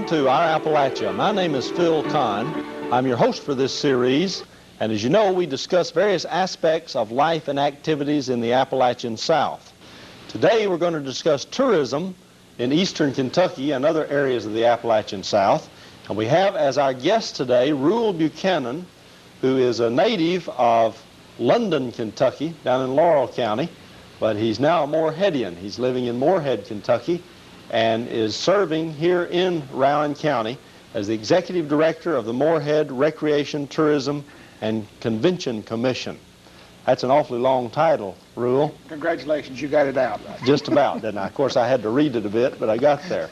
to Our Appalachia. My name is Phil Conn. I'm your host for this series, and as you know, we discuss various aspects of life and activities in the Appalachian South. Today we're going to discuss tourism in eastern Kentucky and other areas of the Appalachian South. And we have as our guest today Reuel Buchanan, who is a native of London, Kentucky, down in Laurel County, but he's now a Moreheadian. He's living in Morehead, Kentucky, and is serving here in Rowan County as the Executive Director of the Morehead Recreation, Tourism, and Convention Commission. That's an awfully long title, Reuel. Congratulations, you got it out. Just about, didn't I? Of course, I had to read it a bit, but I got there.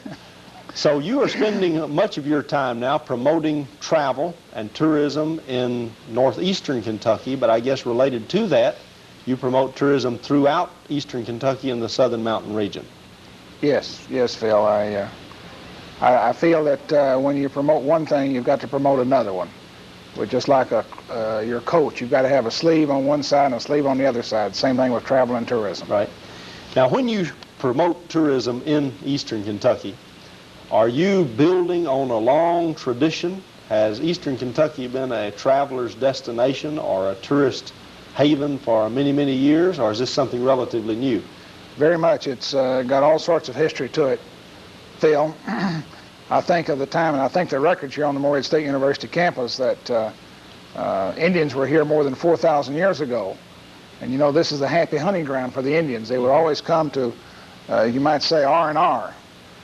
So you are spending much of your time now promoting travel and tourism in northeastern Kentucky, but I guess related to that, you promote tourism throughout eastern Kentucky and the southern mountain region. Yes, Phil. I feel that when you promote one thing, you've got to promote another one. But just like your coat, you've got to have a sleeve on one side and a sleeve on the other side. Same thing with travel and tourism. Right. Now, when you promote tourism in eastern Kentucky, are you building on a long tradition? Has eastern Kentucky been a traveler's destination or a tourist haven for many, many years, or is this something relatively new? Very much. It's got all sorts of history to it, Phil. I think of the time, and I think the records here on the Morehead State University campus, that Indians were here more than 4,000 years ago. And you know, this is the happy hunting ground for the Indians. They would always come to, you might say, R&R,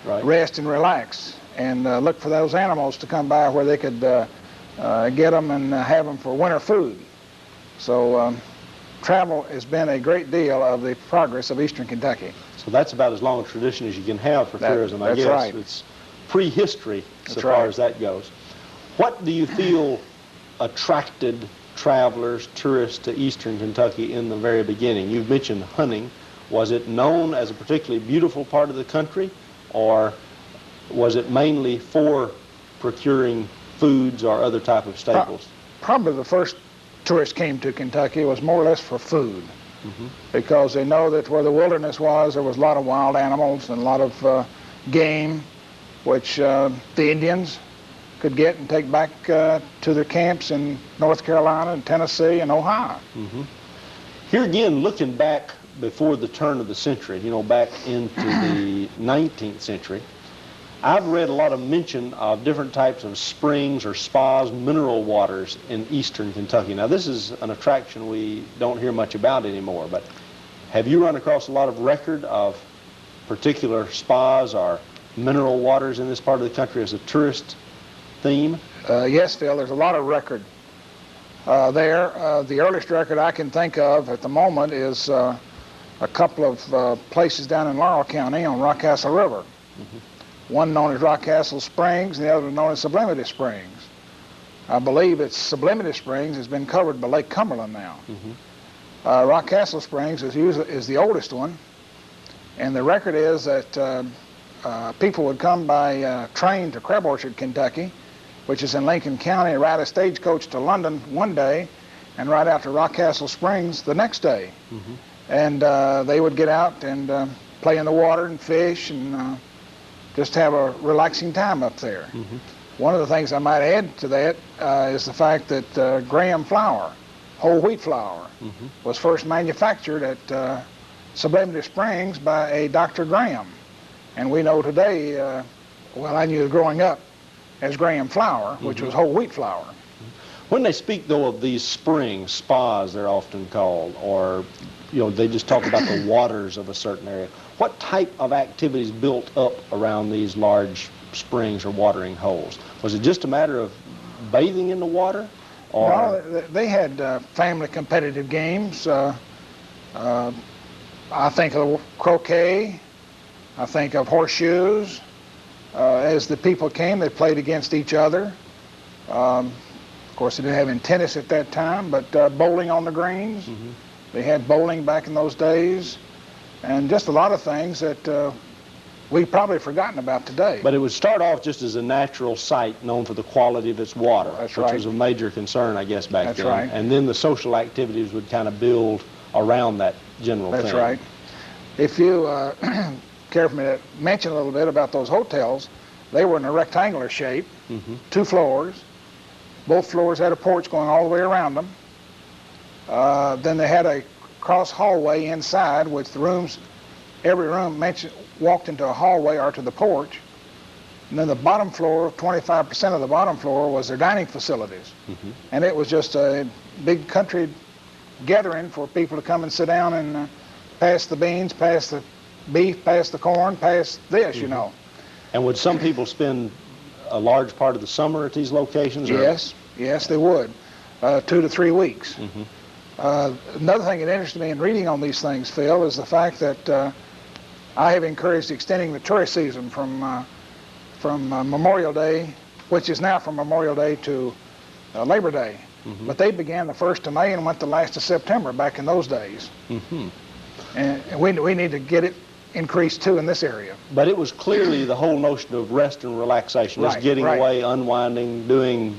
right. Rest and relax, and look for those animals to come by where they could get them and have them for winter food. So travel has been a great deal of the progress of eastern Kentucky. So that's about as long a tradition as you can have for tourism, I guess. That's right. It's prehistory so far as that goes. What do you feel attracted travelers, tourists to eastern Kentucky in the very beginning? You've mentioned hunting. Was it known as a particularly beautiful part of the country, or was it mainly for procuring foods or other type of staples? Probably the first tourists came to Kentucky was more or less for food, because they know that where the wilderness was, there was a lot of wild animals and a lot of game, which the Indians could get and take back to their camps in North Carolina and Tennessee and Ohio. Here again, looking back before the turn of the century, you know, back into the 19th century, I've read a lot of mention of different types of springs or spas, mineral waters in eastern Kentucky. Now, this is an attraction we don't hear much about anymore, but have you run across a lot of record of particular spas or mineral waters in this part of the country as a tourist theme? Yes, Phil, there's a lot of record there. The earliest record I can think of at the moment is a couple of places down in Laurel County on Rockcastle River. One known as Rockcastle Springs and the other known as Sublimity Springs. I believe it's Sublimity Springs has been covered by Lake Cumberland now. Rockcastle Springs is the oldest one, and the record is that people would come by train to Crab Orchard, Kentucky, which is in Lincoln County, ride a stagecoach to London one day and ride out to Rockcastle Springs the next day. And they would get out and play in the water and fish and just have a relaxing time up there. One of the things I might add to that is the fact that Graham flour, whole wheat flour, was first manufactured at Sublimity Springs by a Dr. Graham. And we know today, well, I knew growing up as Graham flour, which was whole wheat flour. When they speak, though, of these springs, spas they're often called, or you know, they just talk about the waters of a certain area, what type of activities built up around these large springs or watering holes? Was it just a matter of bathing in the water? Or? No, they had family competitive games. I think of croquet. I think of horseshoes. As the people came, they played against each other. Of course, they didn't have any tennis at that time, but bowling on the greens. They had bowling back in those days, and just a lot of things that we've probably forgotten about today. But it would start off just as a natural site known for the quality of its water, which was a major concern, I guess, back then. Right. And then the social activities would kind of build around that general thing. That's right. If you care for me to mention a little bit about those hotels, They were in a rectangular shape, 2 floors. Both floors had a porch going all the way around them. Then they had a cross hallway inside, which the rooms, every room walked into a hallway or to the porch. And then the bottom floor, 25% of the bottom floor was their dining facilities. And it was just a big country gathering for people to come and sit down and pass the beans, pass the beef, pass the corn, pass this, you know. And would some people spend a large part of the summer at these locations? Yes, yes, they would. 2 to 3 weeks. Another thing that interested me in reading on these things, Phil, is the fact that I have encouraged extending the tourist season from Memorial Day, which is now from Memorial Day to Labor Day. But they began the 1st of May and went the last of September back in those days. And we need to get it increased too in this area. But it was clearly the whole notion of rest and relaxation, just getting away, unwinding, doing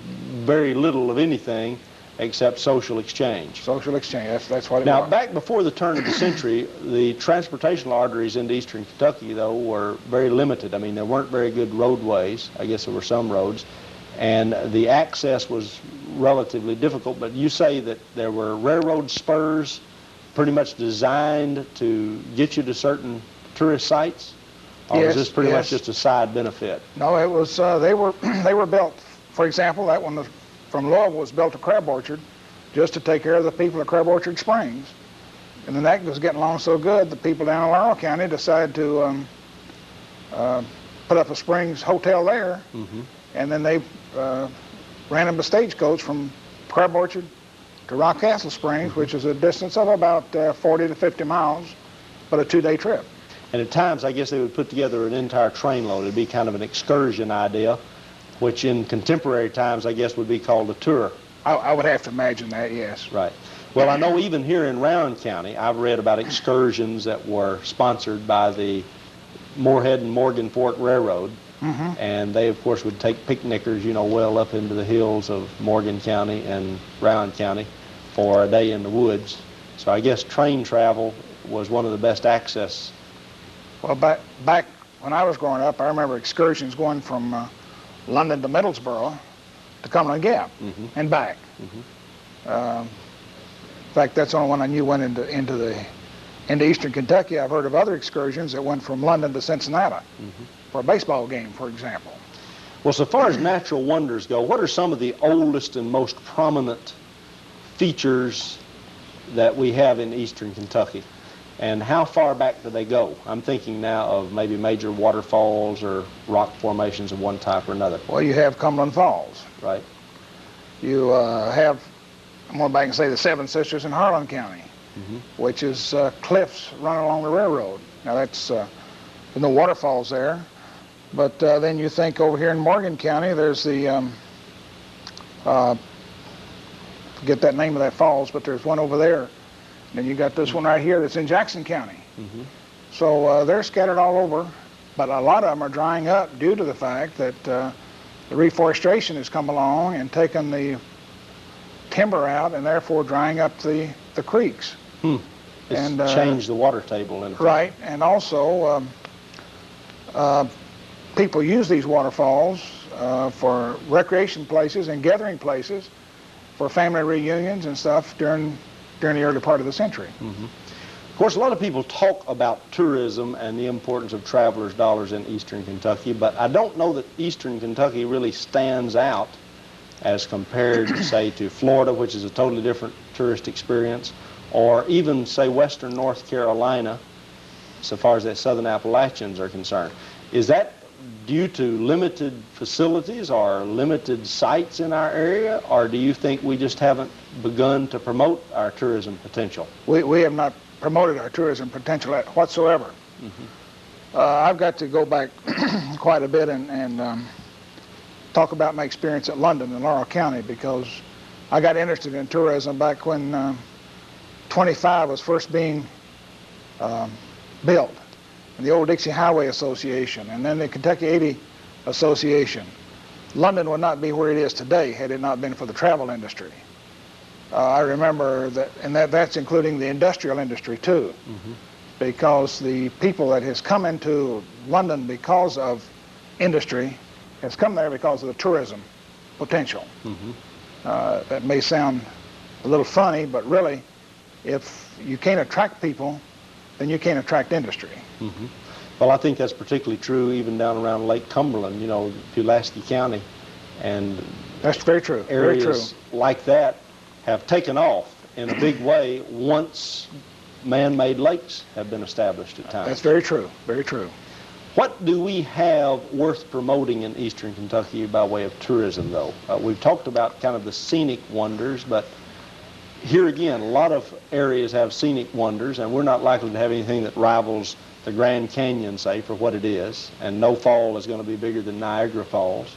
very little of anything except social exchange. Social exchange, that's what it was. Now, back before the turn of the century, the transportation arteries into eastern Kentucky, though, were very limited. I mean, there weren't very good roadways. I guess there were some roads. And the access was relatively difficult. But you say that there were railroad spurs pretty much designed to get you to certain tourist sites? Or was this pretty much just a side benefit? No, it was, they were built, for example, that one from Louisville was built to Crab Orchard just to take care of the people at Crab Orchard Springs. And then that was getting along so good, the people down in Laurel County decided to put up a Springs hotel there. And then they ran them a stagecoach from Crab Orchard to Rockcastle Springs, which is a distance of about 40 to 50 miles, but a 2-day trip. And at times, I guess they would put together an entire train load. It'd be kind of an excursion idea, which in contemporary times, I guess, would be called a tour. I would have to imagine that, yes. Right. Well, I know even here in Rowan County, I've read about excursions that were sponsored by the Morehead and Morgan Fork Railroad. And they, of course, would take picnickers, you know, well up into the hills of Morgan County and Rowan County for a day in the woods. So I guess train travel was one of the best access. Well, back when I was growing up, I remember excursions going from London to Middlesboro to Cumberland Gap and back. In fact, that's the only one I knew went into eastern Kentucky. I've heard of other excursions that went from London to Cincinnati for a baseball game, for example. Well, so far as natural wonders go, what are some of the oldest and most prominent features that we have in eastern Kentucky? And how far back do they go? I'm thinking now of maybe major waterfalls or rock formations of one type or another. Well, you have Cumberland Falls. Right. You have, I'm going back and say, the Seven Sisters in Harlan County, which is cliffs running along the railroad. Now that's, there's no waterfalls there. But then you think over here in Morgan County, there's the, forget that name of that falls, but there's one over there. And then you got this one right here that's in Jackson County. So they're scattered all over, but a lot of them are drying up due to the fact that the reforestation has come along and taken the timber out and therefore drying up the creeks. It's changed the water table. In effect. Right, and also people use these waterfalls for recreation places and gathering places for family reunions and stuff during the early part of the century. Of course, a lot of people talk about tourism and the importance of travelers' dollars in eastern Kentucky, but I don't know that eastern Kentucky really stands out as compared, say, to Florida, which is a totally different tourist experience, or even, say, western North Carolina, so far as the southern Appalachians are concerned. Is that due to limited facilities or limited sites in our area, or do you think we just haven't begun to promote our tourism potential? We have not promoted our tourism potential whatsoever. I've got to go back quite a bit and talk about my experience at London in Laurel County, because I got interested in tourism back when 25 was first being built, and the old Dixie Highway Association, and then the Kentucky 80 Association. London would not be where it is today had it not been for the travel industry. I remember that, and that's including the industrial industry too, because the people that has come into London because of industry has come there because of the tourism potential. That may sound a little funny, but really, if you can't attract people, then you can't attract industry. Well, I think that's particularly true even down around Lake Cumberland, you know, Pulaski County, and that's very true. Areas very true. like that have taken off in a big way once man-made lakes have been established at times. That's very true. Very true. What do we have worth promoting in eastern Kentucky by way of tourism, though? We've talked about kind of the scenic wonders, but here again, a lot of areas have scenic wonders, and we're not likely to have anything that rivals the Grand Canyon, say, for what it is, and no fall is going to be bigger than Niagara Falls.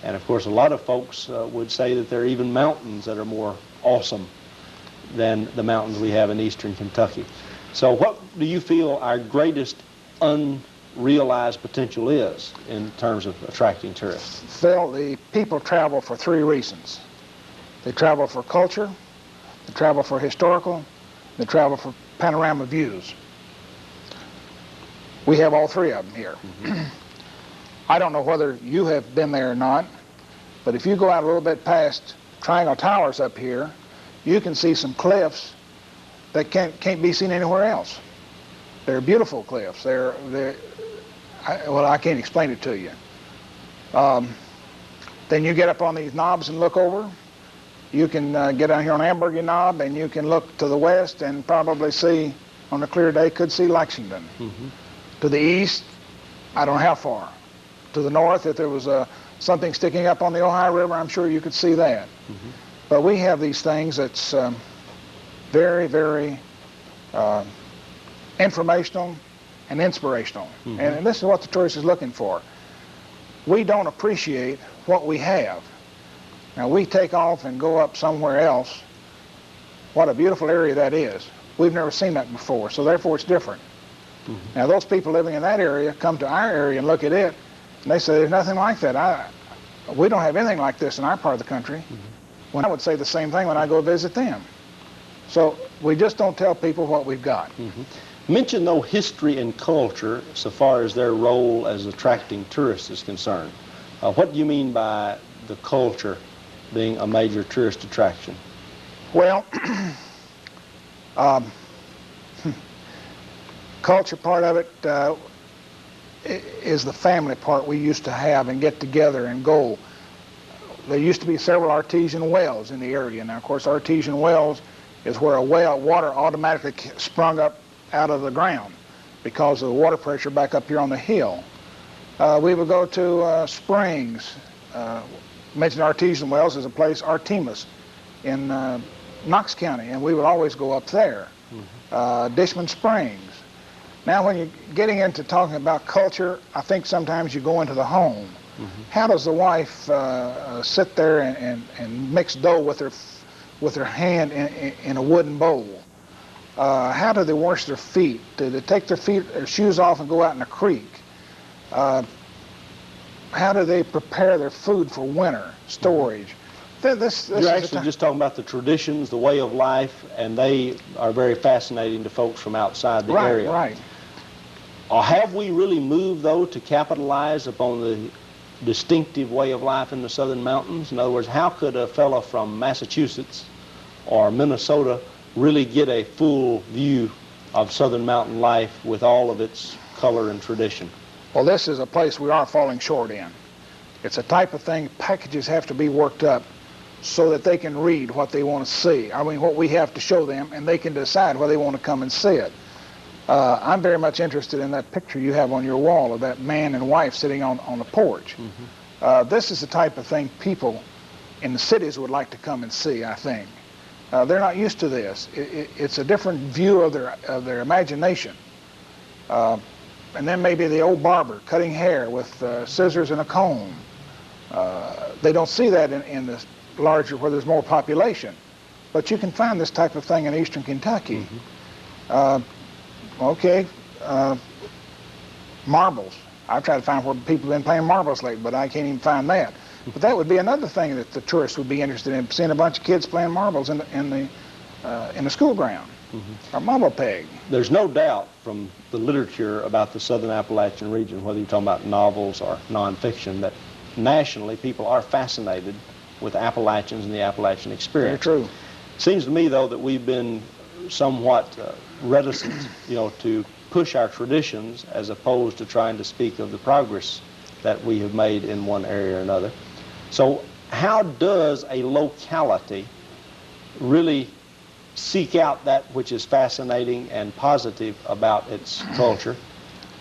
And of course, a lot of folks would say that there are even mountains that are more awesome than the mountains we have in eastern Kentucky. So what do you feel our greatest unrealized potential is in terms of attracting tourists? Phil, the people travel for three reasons. They travel for culture, they travel for historical, they travel for panorama views. We have all three of them here. I don't know whether you have been there or not, but if you go out a little bit past Triangle Towers up here, you can see some cliffs that can't be seen anywhere else. They're beautiful cliffs. Well, I can't explain it to you. Then you get up on these knobs and look over. You can get down here on Ambergy Knob, and you can look to the west and probably see, on a clear day, could see Lexington. To the east, I don't know how far. To the north, if there was something sticking up on the Ohio River, I'm sure you could see that. But we have these things that's very, very informational and inspirational. And this is what the tourist is looking for. We don't appreciate what we have. Now, we take off and go up somewhere else. What a beautiful area that is. We've never seen that before, so therefore it's different. Now, those people living in that area come to our area and look at it, and they say, there's nothing like that. We don't have anything like this in our part of the country. When I would say the same thing when I go visit them. So we just don't tell people what we've got. Mention, though, history and culture so far as their role as attracting tourists is concerned. What do you mean by the culture being a major tourist attraction? Well, culture part of it is the family part we used to have and get together and go. There used to be several artesian wells in the area. Now, of course, artesian wells is where water automatically sprung up out of the ground because of the water pressure back up here on the hill. We would go to springs. Mentioned artesian wells is a place, Artemis, in Knox County, and we would always go up there. Dishman Springs. Now, when you're getting into talking about culture, I think sometimes you go into the home. How does the wife sit there and mix dough with her hand in a wooden bowl? How do they wash their feet? Do they take their shoes off and go out in a creek? How do they prepare their food for winter storage? This You're actually just talking about the traditions, the way of life, and they are very fascinating to folks from outside the area. Right. Have we really moved, though, to capitalize upon the distinctive way of life in the southern mountains? In other words, how could a fellow from Massachusetts or Minnesota really get a full view of southern mountain life with all of its color and tradition? Well, this is a place we are falling short in. It's a type of thing, packages have to be worked up so that they can read what they want to see. I mean, what we have to show them, and they can decide whether they want to come and see it. I'm very much interested in that picture you have on your wall of that man and wife sitting on the porch. This is the type of thing people in the cities would like to come and see, I think. They're not used to this. It's a different view of their imagination. And then maybe the old barber cutting hair with scissors and a comb. They don't see that in the larger, where there's more population. But you can find this type of thing in eastern Kentucky. Marbles. I've tried to find where people have been playing marbles lately, but I can't even find that. But that would be another thing that the tourists would be interested in, seeing a bunch of kids playing marbles in the school ground, or marble peg. There's no doubt from the literature about the southern Appalachian region, whether you're talking about novels or nonfiction, that nationally, people are fascinated with Appalachians and the Appalachian experience. Very true. Seems to me, though, that we've been somewhat reticent, to push our traditions as opposed to trying to speak of the progress that we have made in one area or another. So how does a locality really seek out that which is fascinating and positive about its culture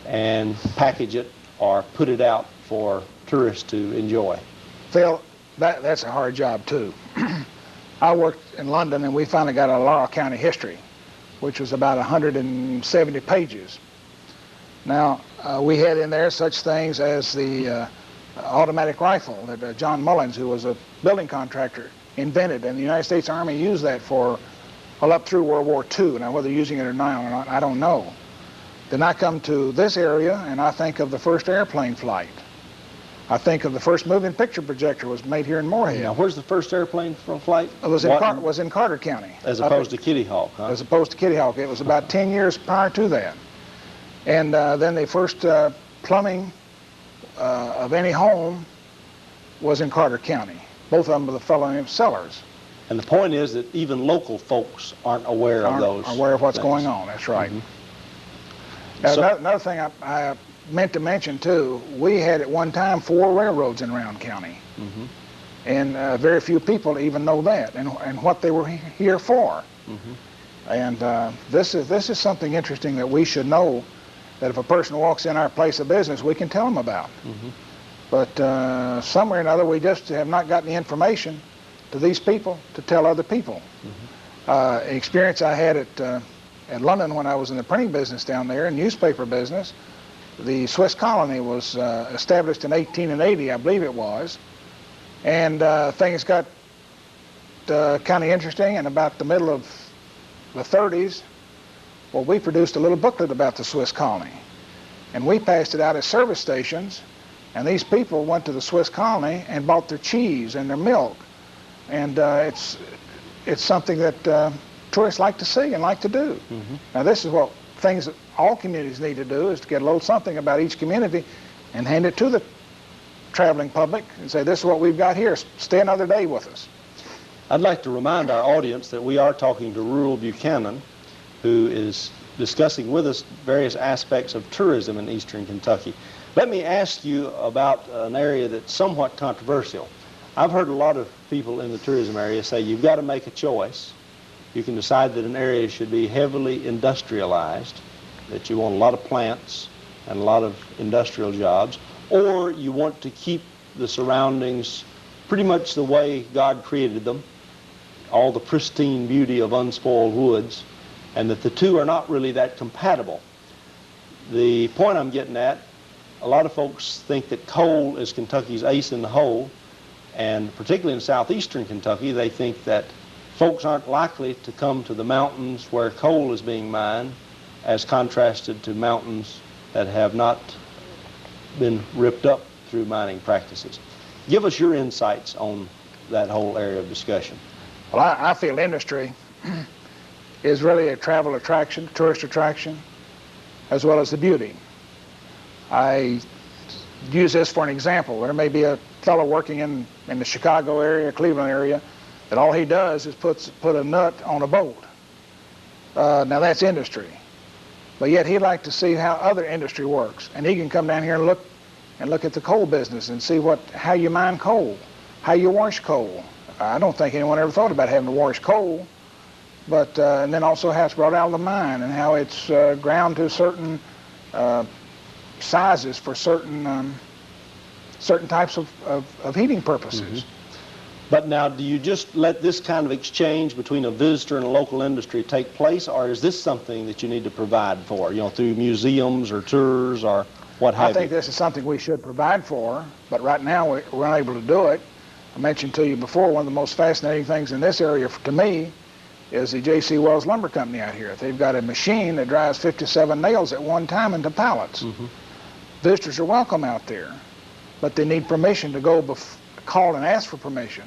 and package it or put it out for tourists to enjoy? Phil, that's a hard job too. I worked in London and we finally got a Laurel County history, which was about 170 pages. Now, we had in there such things as the automatic rifle that John Mullins, who was a building contractor, invented, and the United States Army used that for, well, up through World War II. Now, whether they're using it or not, I don't know. Then I come to this area, and I think of the first airplane flight. I think of the first moving picture projector was made here in Morehead. Now, where's the first airplane flight? It was in Carter County. As opposed to Kitty Hawk, huh? As opposed to Kitty Hawk. It was about 10 years prior to that. And then the first plumbing of any home was in Carter County. Both of them with a fellow named Sellers. And the point is that even local folks aren't aware of those. Aren't aware of what's going on, that's right. Now, another thing I meant to mention too, we had at one time 4 railroads in Round County. And very few people even know that and what they were here for. And this is something interesting that we should know, that if a person walks in our place of business, we can tell them about. But somewhere or another, we just have not gotten the information to these people to tell other people. An experience I had at London when I was in the printing business down there, and newspaper business, the Swiss colony was established in 1880, I believe it was, and things got kind of interesting. And about the middle of the 30s, well, we produced a little booklet about the Swiss colony, and we passed it out at service stations, and these people went to the Swiss colony and bought their cheese and their milk, and it's something that tourists like to see and like to do. Now, this is what things that all communities need to do, is to get a little something about each community and hand it to the traveling public and say, this is what we've got here, stay another day with us. I'd like to remind our audience that we are talking to Reuel Buchanan, who is discussing with us various aspects of tourism in eastern Kentucky. Let me ask you about an area that's somewhat controversial. I've heard a lot of people in the tourism area say you've got to make a choice. You can decide that an area should be heavily industrialized, that you want a lot of plants and a lot of industrial jobs, or you want to keep the surroundings pretty much the way God created them, all the pristine beauty of unspoiled woods, and that the two are not really that compatible. The point I'm getting at, a lot of folks think that coal is Kentucky's ace in the hole, and particularly in southeastern Kentucky, they think that folks aren't likely to come to the mountains where coal is being mined as contrasted to mountains that have not been ripped up through mining practices. Give us your insights on that whole area of discussion. Well, I feel industry is really a travel attraction, tourist attraction, as well as the beauty. I use this for an example. There may be a fellow working in the Chicago area, Cleveland area, that all he does is put a nut on a bolt. Now that's industry. But yet he'd like to see how other industry works. And he can come down here and look at the coal business and see how you mine coal, how you wash coal. I don't think anyone ever thought about having to wash coal. But and then also how it's brought out of the mine and how it's ground to certain sizes for certain types of heating purposes. But now, do you just let this kind of exchange between a visitor and a local industry take place, or is this something that you need to provide for, through museums or tours or what have you? I think this is something we should provide for, but right now we're unable to do it. I mentioned to you before, one of the most fascinating things in this area to me is the Jacy Wells Lumber Company out here. They've got a machine that drives 57 nails at one time into pallets. Visitors are welcome out there, but they need permission to go call and ask for permission.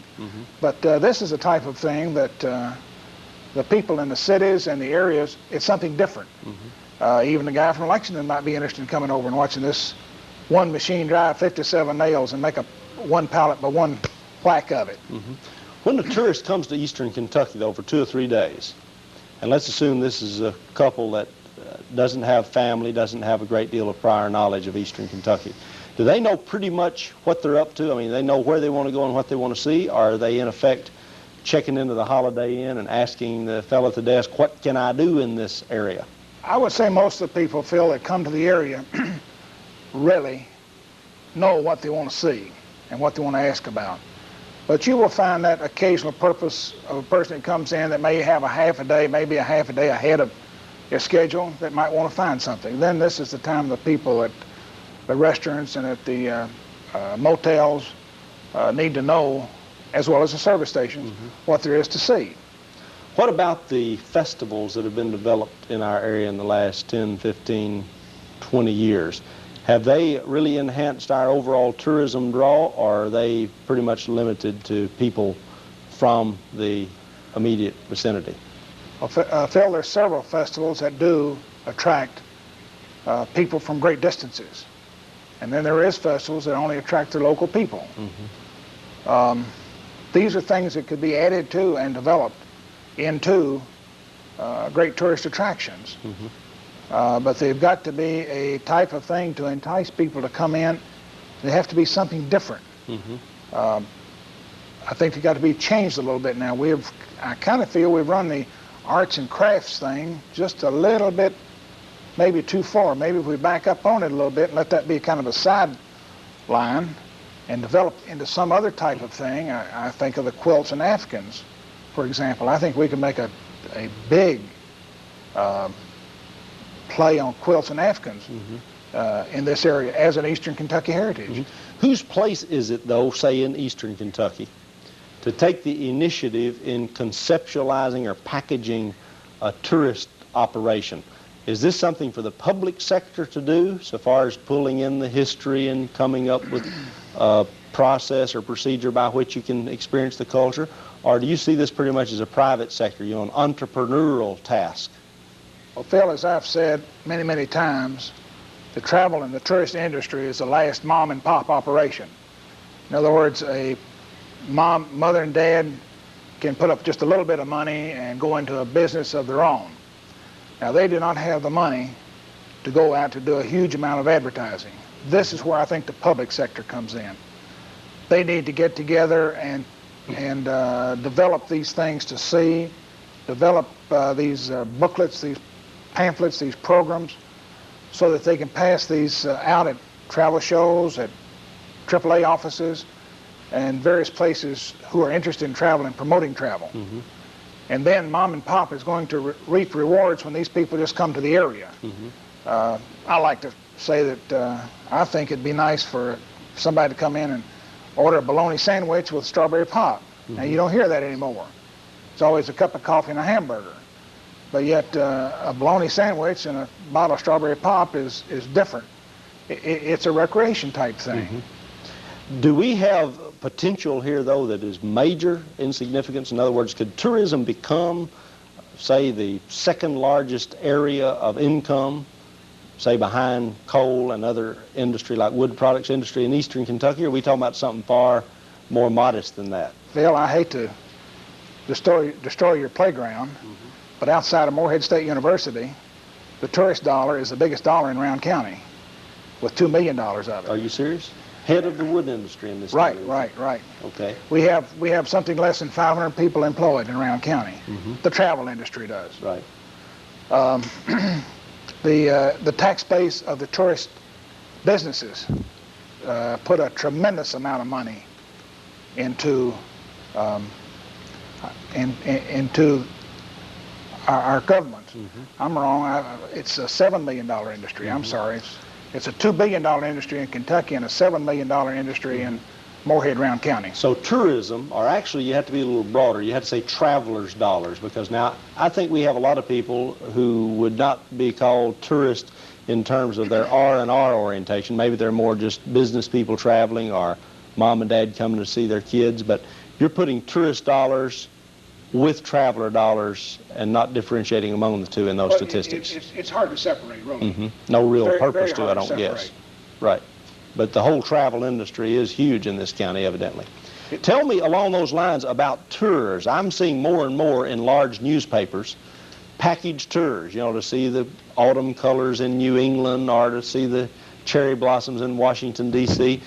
But this is a type of thing that the people in the cities and the areas, it's something different. Even the guy from Lexington might be interested in coming over and watching this one machine drive 57 nails and make one pallet by one whack of it. Mm-hmm. When a tourist comes to eastern Kentucky, though, for 2 or 3 days, and let's assume this is a couple that doesn't have family, doesn't have a great deal of prior knowledge of eastern Kentucky, do they know pretty much what they're up to? I mean, they know where they want to go and what they want to see? Or are they, in effect, checking into the Holiday Inn and asking the fellow at the desk, what can I do in this area? I would say most of the people, Phil, that come to the area really know what they want to see and what they want to ask about. But you will find that occasional purpose of a person that comes in that may have a half a day, maybe a half a day ahead of your schedule, that might want to find something. Then this is the time the people at the restaurants and at the motels need to know, as well as the service stations, what there is to see. What about the festivals that have been developed in our area in the last 10, 15, 20 years? Have they really enhanced our overall tourism draw, or are they pretty much limited to people from the immediate vicinity? Well, Phil, there's several festivals that do attract people from great distances. And then there is festivals that only attract the local people. These are things that could be added to and developed into great tourist attractions. But they've got to be a type of thing to entice people to come in. They have to be something different. I think they've got to be changed a little bit now. I kind of feel we've run the arts and crafts thing just a little bit, maybe too far. Maybe if we back up on it a little bit and let that be kind of a sideline and develop into some other type of thing. I think of the quilts and Africans, for example. I think we can make a big play on quilts and Africans in this area as an Eastern Kentucky heritage. Whose place is it, though, say in Eastern Kentucky, to take the initiative in conceptualizing or packaging a tourist operation? Is this something for the public sector to do, so far as pulling in the history and coming up with a process or procedure by which you can experience the culture? Or do you see this pretty much as a private sector, an entrepreneurial task? Well, Phil, as I've said many, many times, the travel and the tourist industry is the last mom and pop operation. In other words, a mother and dad can put up just a little bit of money and go into a business of their own. Now, they do not have the money to go out to do a huge amount of advertising. This is where I think the public sector comes in. They need to get together and develop these things to see, develop these booklets, these pamphlets, these programs, so that they can pass these out at travel shows, at AAA offices, and various places who are interested in travel and promoting travel. And then mom and pop is going to reap rewards when these people just come to the area. I like to say that I think it'd be nice for somebody to come in and order a bologna sandwich with strawberry pop. Now, you don't hear that anymore. It's always a cup of coffee and a hamburger. But yet a bologna sandwich and a bottle of strawberry pop is different. It's a recreation type thing. Do we have potential here, though, that is major in significance? In other words, could tourism become, say, the second largest area of income, say, behind coal and other industry like wood products industry in eastern Kentucky? Or are we talking about something far more modest than that? Phil, I hate to destroy your playground, but outside of Morehead State University, the tourist dollar is the biggest dollar in Round County, with $2 million of it. Are you serious? Head of the wood industry in this Right. Okay. We have something less than 500 people employed in Round County. The travel industry does. Right. The tax base of the tourist businesses put a tremendous amount of money into our government. I'm wrong. It's a $7 million industry. I'm sorry. It's a $2 billion industry in Kentucky and a $7 million industry in Morehead, Round County. So tourism, or actually you have to be a little broader, you have to say travelers' dollars, because now I think we have a lot of people who would not be called tourists in terms of their R&R orientation. Maybe they're more just business people traveling or mom and dad coming to see their kids, but you're putting tourist dollars with traveler dollars and not differentiating among the two in those statistics. It's hard to separate, really. No real very purpose very to it, I hard don't to guess. separate. Right. But the whole travel industry is huge in this county, evidently. Tell me along those lines about tours. I'm seeing more and more in large newspapers, package tours, you know, to see the autumn colors in New England or to see the cherry blossoms in Washington, D.C.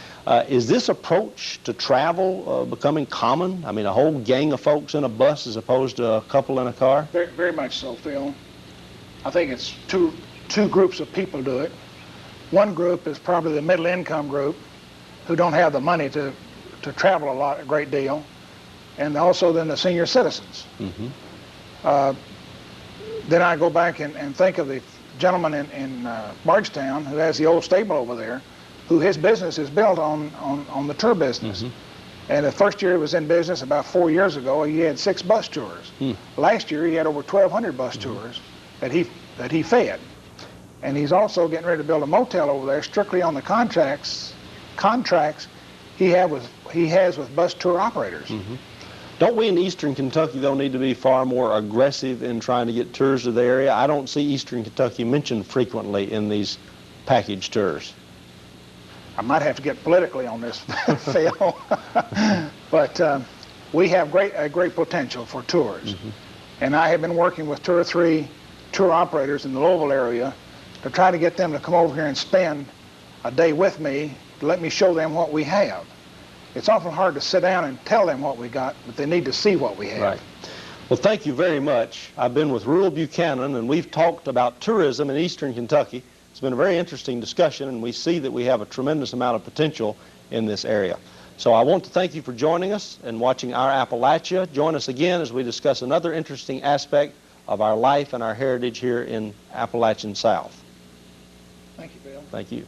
Is this approach to travel becoming common? I mean, a whole gang of folks in a bus as opposed to a couple in a car? Very, very much so, Phil. I think it's two groups of people do it. One group is probably the middle income group who don't have the money to travel a great deal, and also then the senior citizens. Mm-hmm. Then I go back and think of the gentleman in Bardstown who has the old stable over there, who his business is built on the tour business. Mm-hmm. And the first year he was in business, about 4 years ago, he had 6 bus tours. Mm. Last year he had over 1,200 bus mm-hmm. tours that he fed. And he's also getting ready to build a motel over there strictly on the contracts he has with bus tour operators. Mm-hmm. Don't we in eastern Kentucky, though, need to be far more aggressive in trying to get tours to the area? I don't see eastern Kentucky mentioned frequently in these package tours. I might have to get politically on this, Phil. But we have a great potential for tours. Mm-hmm. And I have been working with 2 or 3 tour operators in the Louisville area to try to get them to come over here and spend a day with me to let me show them what we have. It's awful hard to sit down and tell them what we got, but they need to see what we have. Right. Well, thank you very much. I've been with Reuel Buchanan, and we've talked about tourism in eastern Kentucky. It's been a very interesting discussion, and we see that we have a tremendous amount of potential in this area. So I want to thank you for joining us and watching Our Appalachia. Join us again as we discuss another interesting aspect of our life and our heritage here in Appalachian South. Thank you, Bill. Thank you.